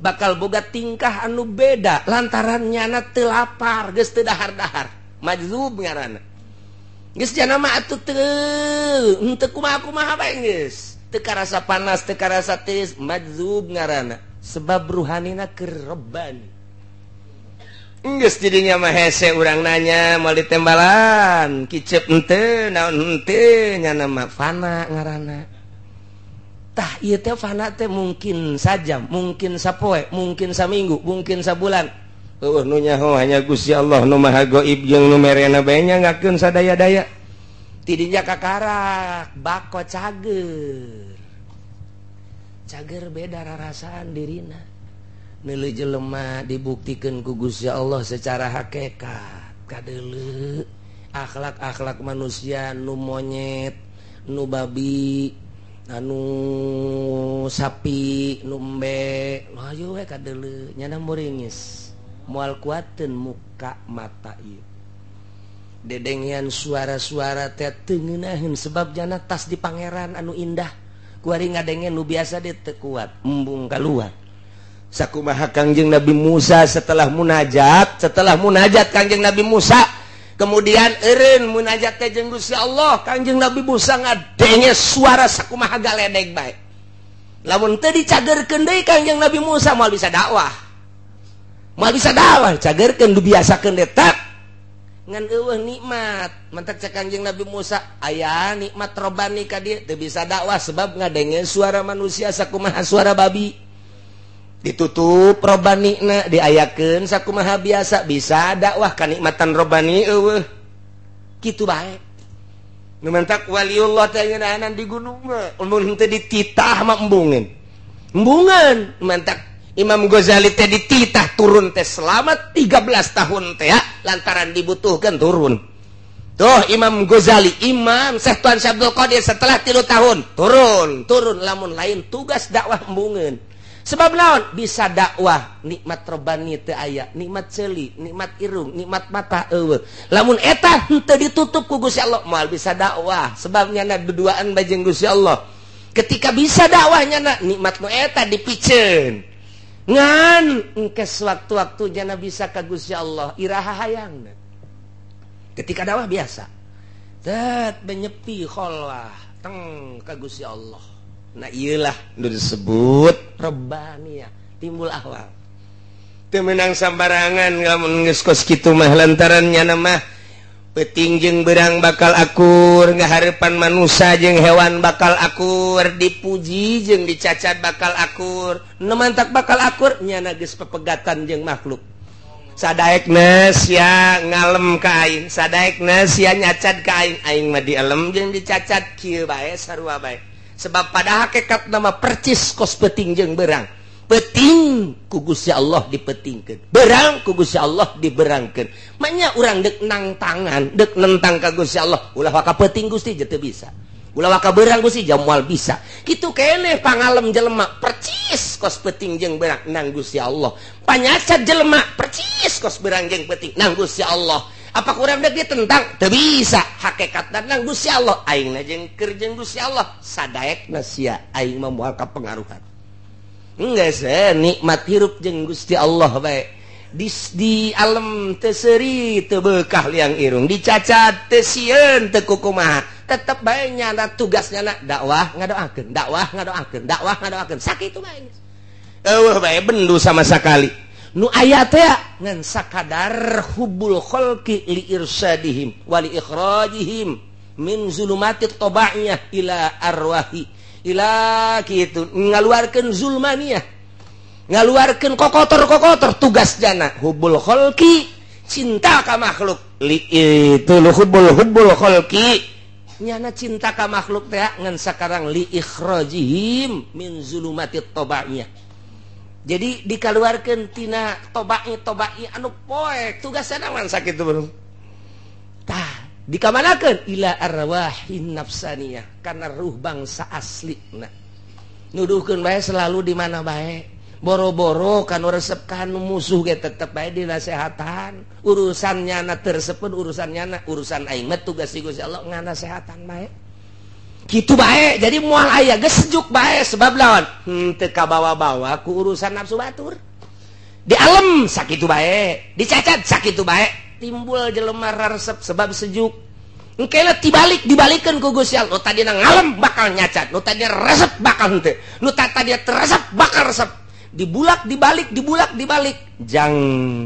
Bakal boga tingkah anu beda lantaran nyana teu lapar geus teu dahar-dahar majzub ngaranna geus jana mah atuh teu henteu kumaha-kumaha bae geus teu karasa panas teu karasa teuis majzub ngaranna sebab ruhanina keur rebani geus jadinya mah hese urang nanya moal ditembalan kicep henteu naon henteu nyana mah fana ngaranna. Tah ieu teh fana teh mungkin sajam, mungkin sapoe, mungkin saminggu, mungkin sabulan. Heueuh nu nyaho hanya Gusti Allah nu Maha Gaib jeung nu merena bae nyangakeun sadaya-daya. Ti dinya kakarak bako cager. Cager beda rarasaan dirina. Neuleuh jelema dibuktikeun ku Gusti Allah secara hakikat. Kadeuleu akhlak-akhlak manusia nu monyet, nu babi, anu sapi numbe ayo we kadeuleu nyana muringis moal kuateun muka mata ieu dedengian suara-suara teh teu ngeunaheun sebab jana tas di pangeran anu indah kuari ngadengen nu biasa dia teu kuat embung kaluar sakumaha Kangjeng Nabi Musa setelah munajat Kangjeng Nabi Musa kemudian eureun munajat teh jeung Gusti Allah Kangjeng Nabi Musa ngadenge suara sakumaha galedeg bae lamun teu dicagerkeun deui Kangjeng Nabi Musa moal bisa dakwah cagerkeun dibiasakeun deui tak ngan eueuh nikmat mantak cek Kangjeng Nabi Musa aya nikmat robani ka dieu teu bisa dakwah sebab ngadenge suara manusia sakumaha suara babi ditutup robanina diayakeun sakumaha biasa bisa dakwah kanikmatan robani eueuh kitu bae nu mantak waliullah teh ngeunaheun di gunung mun teu dititah mah embungeun mantak Imam Ghazali teh dititah turun teh selama 13 tahun teh ya lantaran dibutuhkeun turun tuh Imam Ghazali Imam Syekh Tuan Abdul Qadir setelah 3 tahun turun lamun lain tugas dakwah embungeun. Sebab naon bisa dakwah nikmat robani teu aya nikmat ceuli nikmat irung nikmat mata eueuh lamun eta henteu ditutup ku Gusti Allah moal bisa dakwah sebab nyana duduaan bajeng Gusti Allah ketika bisa dakwah nyana nikmat nu eta dipikeun ngan engke sewaktu-waktu nyana bisa ka Gusti Allah iraha hayangna ketika dakwah biasa tet benyepi kholwah teng ka Gusti Allah. Nah iyalah nu disebut rebania timbul ahwal teu meunang sambarangan lamun geus kos kitu mah lantaran nyana mah peuting jeung beurang bakal akur ngahareupan manusia jeung hewan bakal akur dipuji jeung dicacat bakal akur nu mantak bakal akur nyana geus pepegatan jeung makhluk sadaekna sia ngalem ka aing sadaekna sia nyacat ka aing mah dielem jeung dicacat kieu bae sarua bae sebab pada hakikat nama percis kos peting jeung berang peting ku Gusti Allah dipetingkeun berang ku Gusti Allah diberangkeun maknya urang deuk nang tangan deuk nentang ka Gusti Allah ulah waka peting Gusti je teu bisa ulah waka berang Gusti je moal bisa kitu keneh pangalem jelema percis kos peting jeung berang nang Gusti Allah panyacat jelema percis kos berang jeung peting nang Gusti Allah apa kurang deuk ditentang teu bisa hakikatna nang Gusti Allah aingna jeung keur jeung Gusti Allah sadaekna sia aing mah moal kapengaruhan enggeus nikmat hirup jeung Gusti Allah bae di alam teu seuri teu beukah liang irung dicacat teu sieun teu kukumaha tetep bae nyana tugasnya dakwah ngadoakeun sakitu bae eueuh bae bendu sama sakali nu aya teh ngan sakadar hubbul khalqi li irsadihim wa li ikhrajihim min zulumatit toba'iyah ila arwahi ila kitu ngaluarkeun zulmaniyah ngaluarkeun kokotor tugas jana hubul kholqi cinta ka makhluk itu hubbul kholqi nyana cinta ka makhluk teh ngan sakarang li ikhrajihim min zulumatit toba'iyah. Jadi dikaluarkeun tina tobai anu poek tugasna naon sakitu beureum tah dikamanakeun ila arwahin nafsaniyah kana ruh bangsa aslina nuduhkeun bae selalu di mana bae boro-boro kanu resep kanu musuh ge tetep bae dinasehatan urusannya na tersepun urusannya urusan aing mah tugas Gusti Allah nganasehatan bae kitu bae jadi moal aya geus sejuk bae sebab lawan teu kabawa-bawa ku urusan nafsu batur di alam sakitu bae dicacat sakitu bae timbul jelema resep sebab sejuk engkena dibalikeun ku Gusti Allah nu tadina ngalem bakal nyacat nu tadina resep bakal henteu nu tadina teresep bakal resep dibalik jang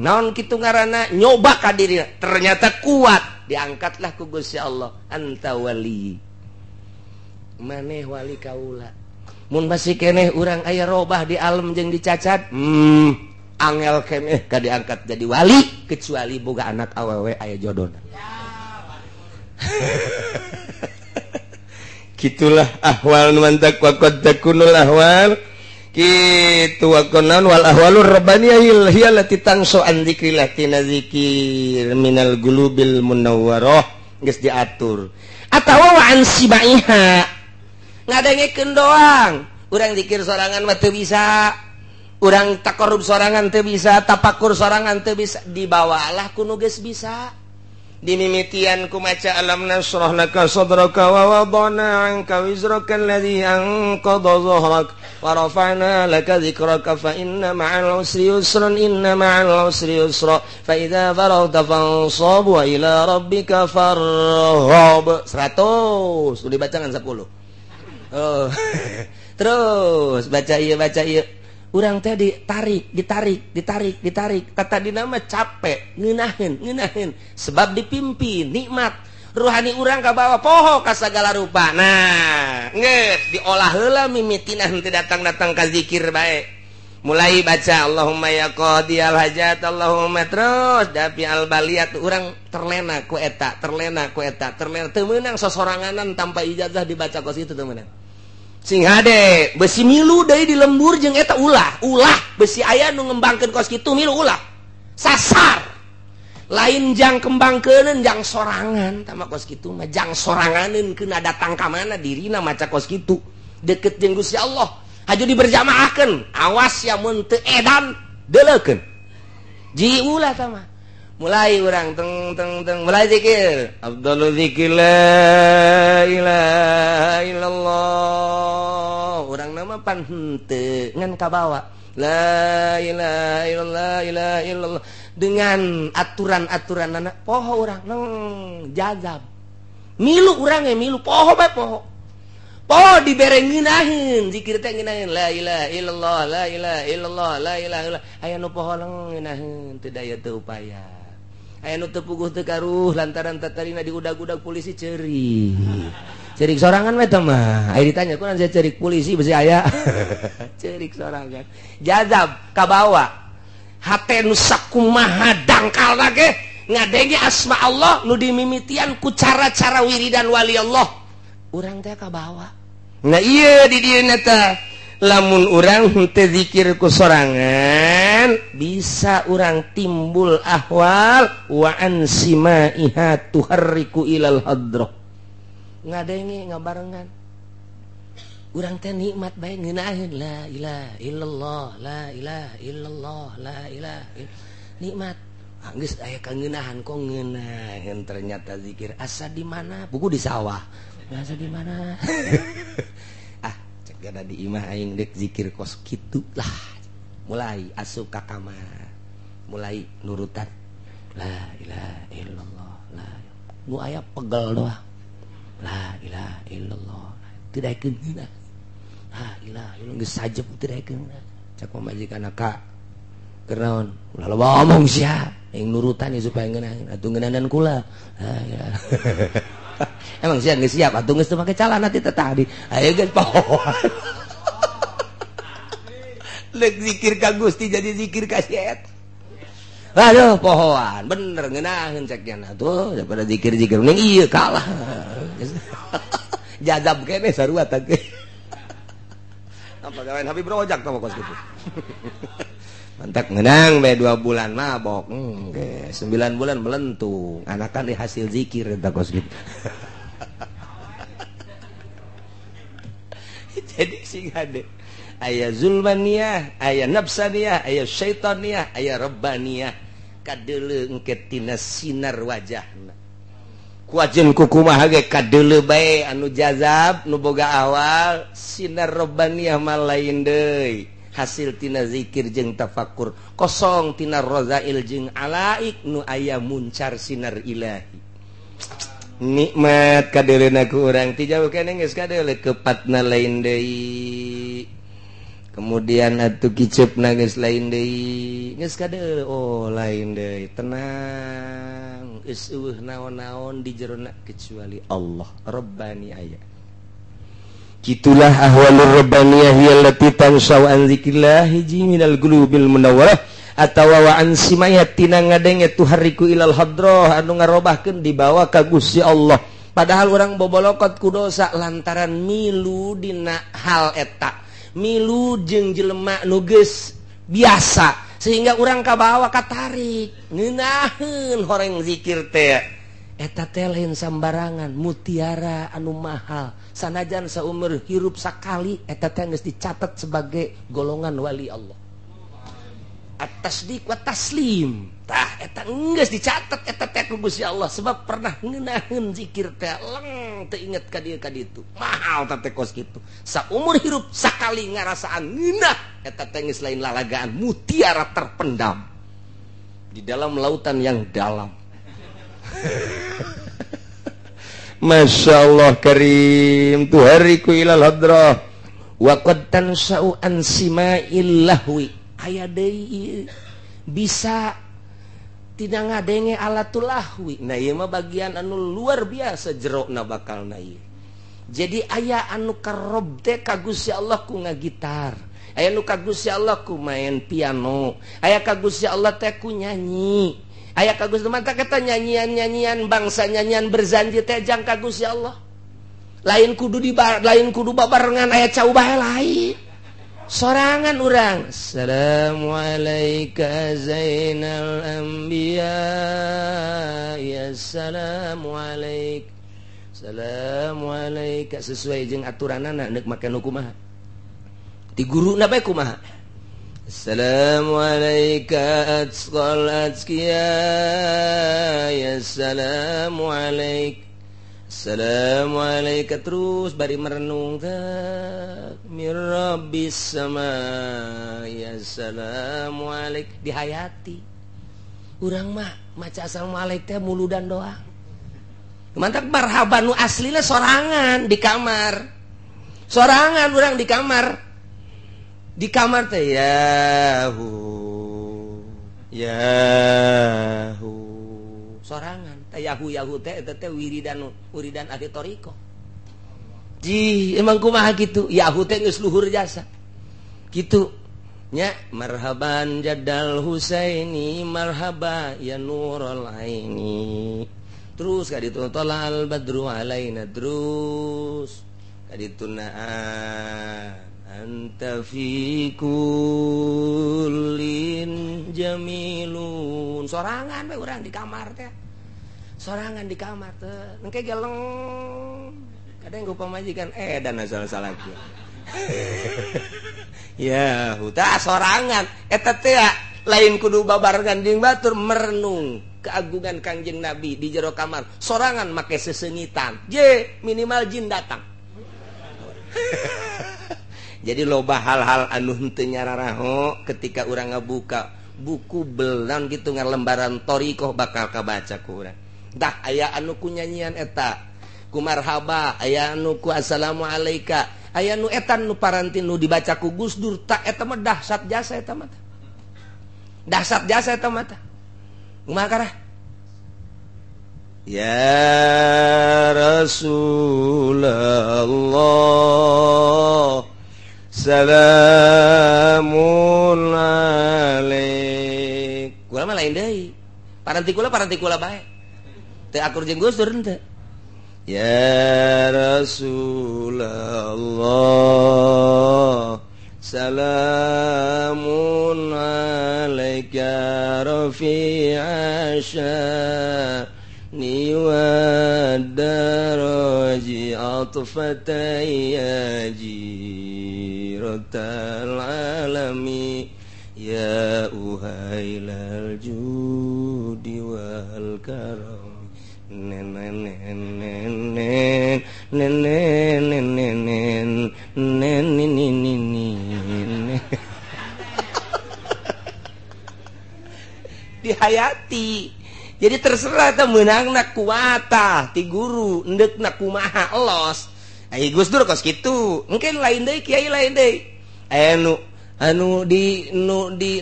naon kitu ngaranna nyoba ka dirina ternyata kuat diangkatlah ku Gusti Allah anta wali maneh wali kaula mun masih keneh urang aya robah di alam jeung dicacat angel keneh ka diangkat jadi wali kecuali boga anak awewe aya jodona gitulah ahwal nu mantak wa qad takunul ahwal kitu wa kunan wal ahwalur rabbaniyah hiya allati tansu an dzikrillah tina zikir minal gulubil munawwarah geus diatur atawa wa an sibaiha ngadengekeun doang urang zikir sorangan mah teu bisa urang taqarrub sorangan teu bisa tapakur sorangan teu bisa dibawalah ku nu geus bisa dimimitian ku maca alam nasrah laka sadraka wa wadana anka wizraka alladhi anqadha dhahrak wa rafa'na laka dzikraka fa inna ma'al usri yusran inna ma'al usri yusra fa idza faraghta fansab wa ila rabbika farghab 100 udah baca kan 10 oh terus baca ieu urang teh ditarik kata dina mah capek ngeunaheun sebab dipimpin nikmat ruhani urang ka bawa poho ka sagala rupa nah geus diolah heula mimitina henteu datang ka zikir bae mulai baca Allahumma ya qadiyal hajat Allahumma terus dafi al baliyat urang terlena ku eta teu meunang sosoranganan tanpa ijazah dibaca kos itu teu meunang sing hade besi milu deui di lembur jeung eta ulah besi aya nu ngembangkeun kos kitu milu ulah sasar lain jang kembangkeuneun jang sorangan tama kos kitu mah jang soranganeun keuna datang ka mana dirina maca kos kitu deukeut jeung Gusti Allah haju diberjamaahkeun awas ya mun teu edan deuleukeun ji ulah tama mulai urang teng mulai zikir afdalul zikir la ilaha illallah urang nama pan henteu ngan kabawa la ilaha illallah dengan aturan-aturan anak poho urang jazab milu urang milu poho bae poho dibere ngeunaheun zikir teh ngeunaheun la ilaha illallah la ilaha illallah la ilaha illallah aya nu poho ngeunaheun teu daya teu upaya aya nu teu puguh teu karuh lantaran tatarina diudag-udag polisi ceurik sorangan mah teh mah aya ditanya kunaon saya ceurik polisi besi aya ceurik sorangan jazab kabawa hate nu sakumaha dangkalna ge ngadenge asma Allah nu dimimitian ku cara-cara wiridan wali Allah urang teh kabawa nah ieu di dieu teh lamun urang henteu zikir ku sorangan bisa urang timbul ahwal wa ansimaiha tuharriku ilal hadrah ngadenge ngabarengan urang teh nikmat bae ngeunaheun la ilaha illallah la ilaha illallah la ilaha nikmat geus aya kangeunahan kok ngeunaheun ternyata zikir asa di mana buku di sawah asa di mana gada di imah aing dek zikir kos kitu lah mulai asup ka kamar mulai nurutan la ilaha illallah la nu aya pegel doang la ilaha illallah teu daekeun la ilaha illallah geus sajep teu daekeun cak pamajikan ka keur naon ulah loba omong sia aing nurutan supaya ngeunaheun atuh ngeunaheun kula la ilaha Emang siap geus siap atuh geus teu make calana ti tadi. Aya geus pohoan. Lek zikir ka Gusti jadi zikir ka si eta. Aduh pohoan, bener ngeunaheun cekna tuh daripada zikir-zikir mending ieu kalah. Jazab kene sarua teh. Apa gawean Habib Rojak teh kos kitu. Mantak ngeunang bae 2 bulan mabok. 9 bulan melentung. Anakan hasil zikir eta kos kitu. Jadi sing hade aya zulmaniyah, aya nafsaniyah, aya syaitaniyah, aya rabbaniyah. Kadeuleu engke tina sinar wajahna. Kuajeun kukumaha ge kadeuleu bae anu jazab nu boga awal, sinar rabbaniyah mah lain deui. Hasil tina zikir jeung tafakkur, kosong tina rozail jeung alaik nu aya muncar sinar ilahi. Nikmat kadeuleuna ku urang ti jauh keneh geus kadeuleu kepatna lain deui. Kemudian atuh kiceupna geus lain deui, geus kadeuleu oh lain deui, tenang, geus eueuh naon-naon di jerona kecuali Allah Rabbani aya. Kitulah ahwalur rabbaniyah allati tansau an zikrillah hiji minal qulubil munawwarah atawa wa an simayatina ngadenge tuhariku ilal hadrah anu ngarobahkeun dibawa ka Gusti Allah. Padahal urang bobolokot ku dosa lantaran milu dina hal eta. Milu jeung jelema nu geus biasa sehingga urang kabawa katarik ngeunaheun horeng zikir teh eta teh lain sambarangan mutiara anu mahal sanajan saumur hirup sakali eta teh geus dicatat sebagai golongan wali Allah. At-tasdiq wa taslim tah eta geus dicatat eta teh ku Gusti Allah sebab pernah ngeunaheun zikir teh leng teu inget ka dieu ka ditu mahal teh kos kitu saumur hirup sakali ngarasaan ngeunah eta teh geus lain lalagaan mutiara terpendam di dalam lautan yang dalam. Masya Allah karim tuhariku ilal hadrah wa qad tansa'u an sima'il lahwi aya deui bisa tina ngadenge alatul lahwi. Nah ieu mah bagian anu luar biasa jerona bakalna ieu. Jadi aya anu karob teh ka Gusti Allah ku ngagitar, aya anu ka Gusti Allah ku main piano, aya ka Gusti Allah teh ku nyanyi, aya ka Gusti mah teh eta nyanyian-nyanyian bangsa nyanyian berzanji teh jang ka Gusti Allah. Lain kudu babarengan aya cau bae lain. Sorangan urang Assalamualaikum Zainal Anbiya ya Assalamualaikum Assalamualaikum sesuai jeung aturanana neuk make nu kumaha ti guruna bae kumaha Assalamualaikum atqal atqiya ya Assalamualaikum Assalamualaikum terus bari merenung mir rabbis sama ya Assalamualaikum dihayati urang mah maca assalamualaikum teh muludan doang mantap marhaban nu aslina sorangan di kamar sorangan urang di kamar teh yahu sorangan Yahu teh eta teh wiridan ahli thariqah. Ji emang kumaha kitu? Yahu teh geus luhur jasa. Kitu nya marhaban jadal Husaini marhaba ya nurul aini. Terus kaditu talal badru alaina terus kaditu anta fi kullin jamilun. Sorangan we urang di kamar teh. Sorangan di kamar teh engke geleng kadang ku pamajikan dan salah-salah kieu ya huta sorangan eta teh lain kudu babarengan jeung batur merenung keagungan Kangjeng Nabi di jero kamar sorangan make sesengitan je minimal jin datang. Jadi loba hal-hal anu henteu nyararaho ketika urang ngabuka buku belan gitu ngalembaran thariqah bakal kabaca ku urang. Dah aya anu ku nyanyian eta ku marhaba aya anu ku assalamualaikum aya nu eta nu paranti nu dibaca ku Gus Dur tak eta mah dahsyat jasa eta mah dahsyat jasa eta mah kumaha karah Ya Rasulullah salamun alaik. Kula mah lain deui. Paranti kula bae. Teu akur jeung Gus Dur henteu. Ya Rasulullah salamun alaika rafi'a sya'ni wa daraji atfataya jiratal alami ya uhailal judi wal karam dihayati. Jadi terserah teh meunangna kuwata ti guru, endekna kumaha elos. Ai Gus Dur kos kitu. Engke lain deui kiai lain deui. Anu di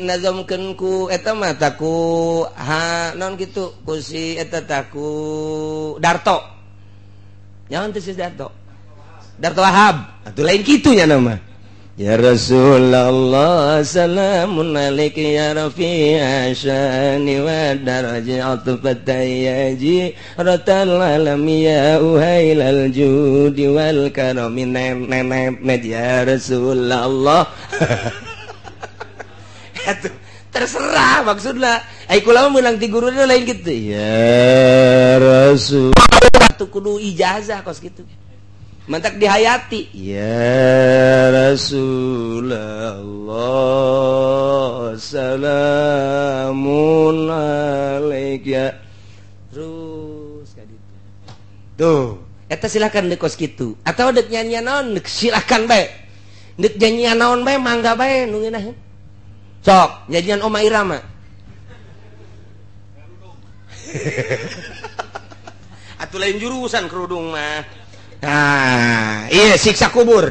nazamkeun ku eta mah taku naon kitu ku si eta taku Darto. Nyaon teh si Darto? Darto Wahab. Atuh lain kitu nya nama. Ya Rasulullah salamun alaika ya rafi'a sya'ni wa darajat fatayaji ratal alami ya uhailal judi wal karami ya Rasulullah. Atuh terserah maksudna. Ai kula mah meunang ti guruna lain kitu. Ya Rasul. Atuh kudu ijazah kos kitu. Mantak dihayati. Ya Rasulullah salamun alaika. Terus kaditu. Tuh, eta silakan deuk kos kitu. Atawa deuk nyanyian naon silakan bae. Deuk nyanyian naon bae mangga bae nu ngeunaheun. Sok, nyanyian Oma Irama. Atuh lain jurusan kerudung mah. Nah, iya siksa kubur.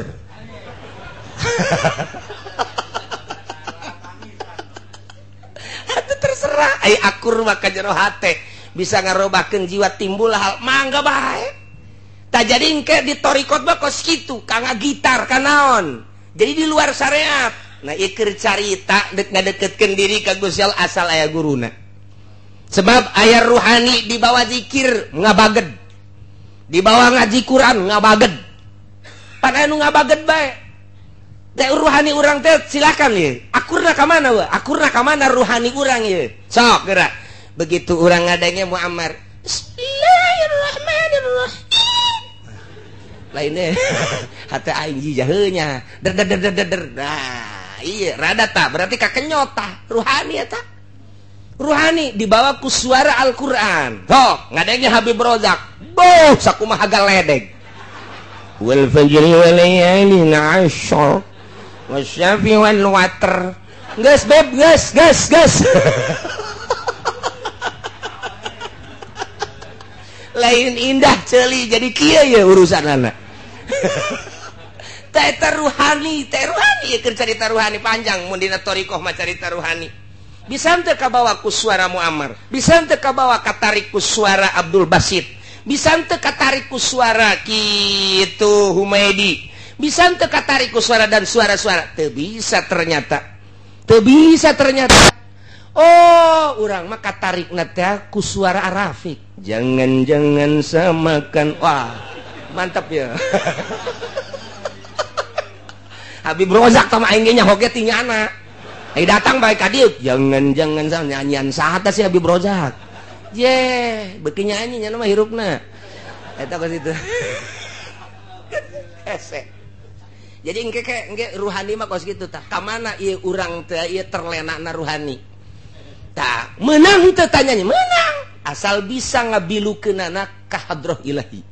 Itu terserah. Ai akur mah ka jero hate bisa ngarobakeun jiwa timbul hal mangga bae. Tak jadi engke di torikot mah kos kitu, kangga gitar kanaon. Jadi di luar syariat. Nah, ieu keur carita deuk ngadeketkeun diri ka Gusti Allah asal aya guruna. Sebab aya ruhani di bawah zikir ngabaged. Di bawah ngaji Quran ngabaged. Pan anu ngabaged bae. Teh ruhani urang teh silakan ye. Akurna ka mana we? Akurna ka mana ruhani urang ye? Sok geura. Begitu urang ngadenge Muammar. Bismillahirrahmanirrahim. Lainnya hate aing jijah nya. Der. Nah, iya rada ta berarti kakenyot tah ruhani eta. Ruhani dibawa ku suara Al-Qur'an. Sok, ngadengnya Habib Rozak. Boh, sakumaha galedeg. Wal fajri wal layalin 'ashr wasyafi wal watr. Gas beb, gas. Lain indah ceuli jadi kieu ya urusan anak. Teh ruhani ya keur carita ruhani panjang mun dina thariqah mah carita ruhani. Bisa teu kabawa ku suara Muammar, bisa teu kabawa katarik ku suara Abdul Basit, bisa teu katarik ku suara kitu Humaidi, bisa teu katarik ku suara dan suara-suara. Teu bisa ternyata. Oh, urang mah katarikna teh ku suara Arafik. Jangan samakan. Wah, mantap ya. Habib Rozak sama aing nya hoge tingana. Datang baik ka dieu. Jangan sama nyanyian saha teh si Habib Rozak. Ye, beuki nyanyi nya mah hirupna. Eta ka situ. Hese. Jadi engke ruhani mah kos kitu tah. Ka mana ieu urang teh ieu terlenakna ruhani. Tah, meunang teh tanyanya, meunang. Asal bisa ngabilukeunana ka hadrah ilahi.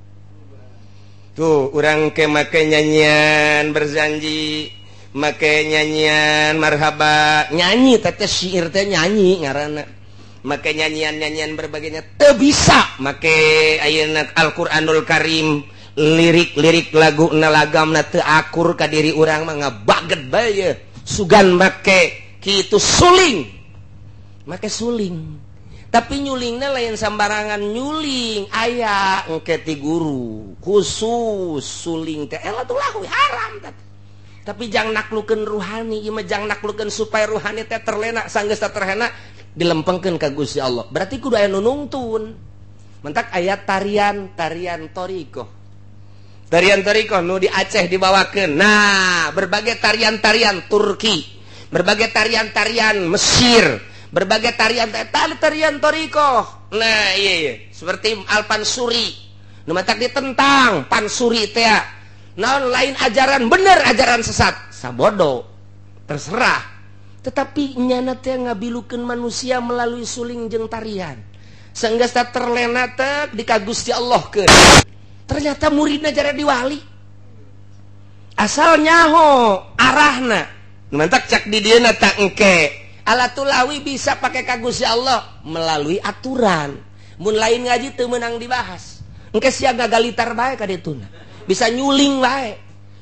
Tuh, urang ke make nyanyian berjanji, make nyanyian marhaba, nyanyi teteh syair teh nyanyi ngaranna. Make nyanyian berbagainya teu bisa make ayeuna Al-Qur'anul Karim, lirik-lirik lagu na lagamna teu akur ka diri urang mah ngabaged bae. Sugan make kitu suling. Make suling. tapi nyulingnya lain sembarangan nyuling aya engke ti guru khusus suling teh elatul lahwi haram tapi jang naklukeun ruhani ieu mah jang naklukeun supaya ruhani teh terlena sanggeus terhena dilempengkeun ka Gusti Allah berarti kudu aya nu nungtun mentak ayat tarian toriko nu di Aceh dibawakeun nah berbagai tarian Turki berbagai tarian Mesir berbagai tarian toriko nah iya seperti Al-Pansuri nu matak ditentang pansuri teh naon lain ajaran bener ajaran sesat sabodo terserah tetapi nyana teh ngabilukeun manusia melalui suling jeung tarian saenggeus terlena teh di ka Gusti Allah keun ternyata muridna jara diwali asal nyaho arahna nu matak cak di dieu na tak engke alatul lawi bisa pakai ka Gusti Allah melalui aturan mun lain ngaji teu meunang dibahas engke sia gagalitar bae ka dituna bisa nyuling bae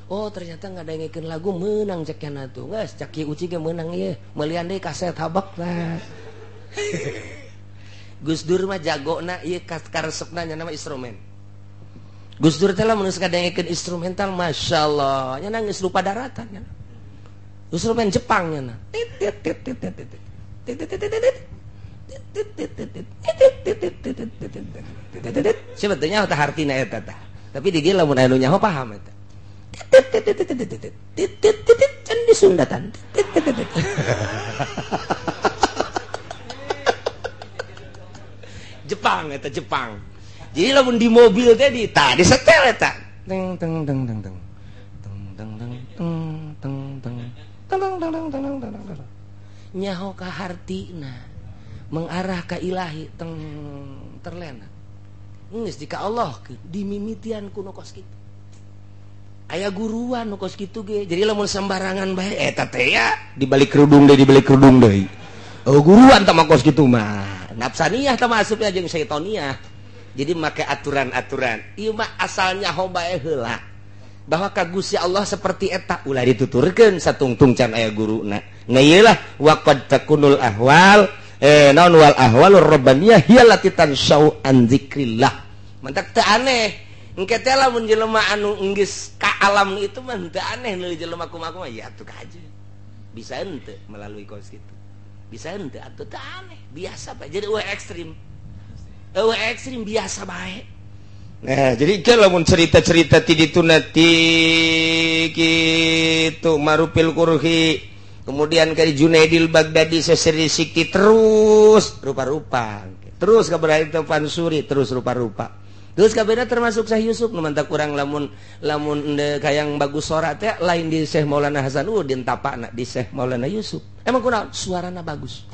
oh ternyata ngadengkeun lagu meunang cek kana tuh geus cak ieu uci ge meunang ieu meuliean deui kaset habak lah Gus Dur mah jagona ieu karesepna nya nama instrumen Gus Dur teh lamun geus ngadengkeun instrumental masyaallah nya nangis lupa daratan nya instrumen Jepang nya sebetulnya teh hartina eta tah tapi di dieu lamun anu nyaho paham eta can disundatan Jepang eta Jepang jadi lamun di mobil teh di setel eta teng teng teng teng teng teng teng teng teng nyaho ka hartina mengarah ka ilahi teng terlena geus di ka Allah dimimitian ku nu kos kitu aya guruan nu kos kitu ge jadi lamun sembarangan bae eta teh ya dibalik kerudung deui oh guruan tah mah kos kitu mah nafsaniyah tah masuknya jeung syaitoniah jadi make aturan-aturan ieu mah asalnya nyaho bae heula bahwa ka Gusti Allah seperti eta ulah dituturkeun satungtung can aya guruna ngeulah waqad takunul ahwal naon wal ahwalur rabbaniyah hiya lati tansau an dzikrillah mantak teu aneh engke teh lamun jelema anu geus ka alam itu mah teu aneh nu jelema kumaha ya atuh kaje bisa henteu melalui kos kitu bisa henteu atuh teu aneh biasa bae jadi ekstrim biasa bae. Nah, jadi kan lamun cerita-cerita ti dituna ti kitu Marupil Kurhi, kemudian kali Junaidil Baghdadi seseri sikti terus rupa-rupa. Terus kabar itu Pansuri terus rupa-rupa. Terus kabehna termasuk Syekh Yusuf nu mantak urang lamun kayang bagus suara teh lain di Syekh Maulana Hasanuddin tapana di Syekh Maulana Yusuf. Emang kunaon suarana bagus.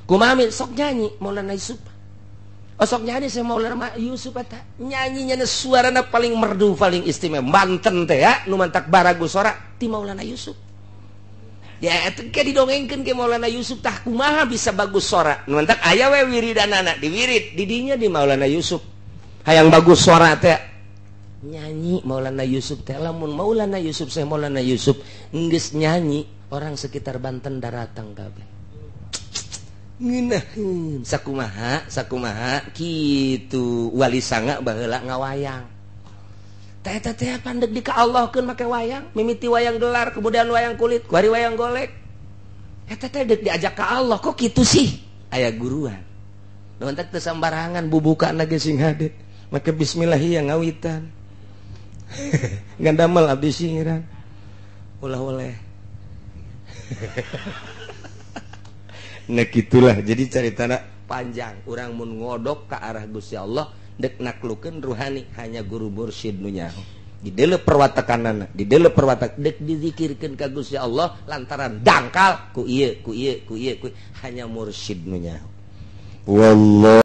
Kumaha sok nyanyi Maulana Yusuf. Osok nyanyi saya Maulana Yusuf eta nyanyinya suarana paling merdu paling istimewa Banten teh ya nu mantak baragu suara ti Maulana Yusuf ya eta ke didongengkeun ke Maulana Yusuf tah kumaha bisa bagus suara nu mantak aya we wiridanana diwirid di dinya di Maulana Yusuf hayang bagus suara teh nyanyi Maulana Yusuf teh lamun Maulana Yusuf saya Maulana Yusuf geus nyanyi orang sekitar Banten daratang kabeh ngeunaheun sakumaha kitu wali sanga baheula ngawayang teh eta teh pandeg di ka Allahkeun make wayang mimiti wayang gelar kemudian wayang kulit kuari wayang golek eta teh deuk diajak ka Allah kok kitu sih aya guruan nu entek teu sambarangan bubukana ge sing hade make bismillah ya ngawitan ngandamel abdi singiran ulah oleh nah gitulah jadi ceritana panjang urang mun ngodok ke arah Gusti Allah dek naklukeun ruhani hanya guru mursyid nu nyaho di deuleu perwatakanana di deuleu perwatak dek dizikirkeun ka Gusti Allah lantaran dangkal ku ieu hanya mursyid nu nyaho wallah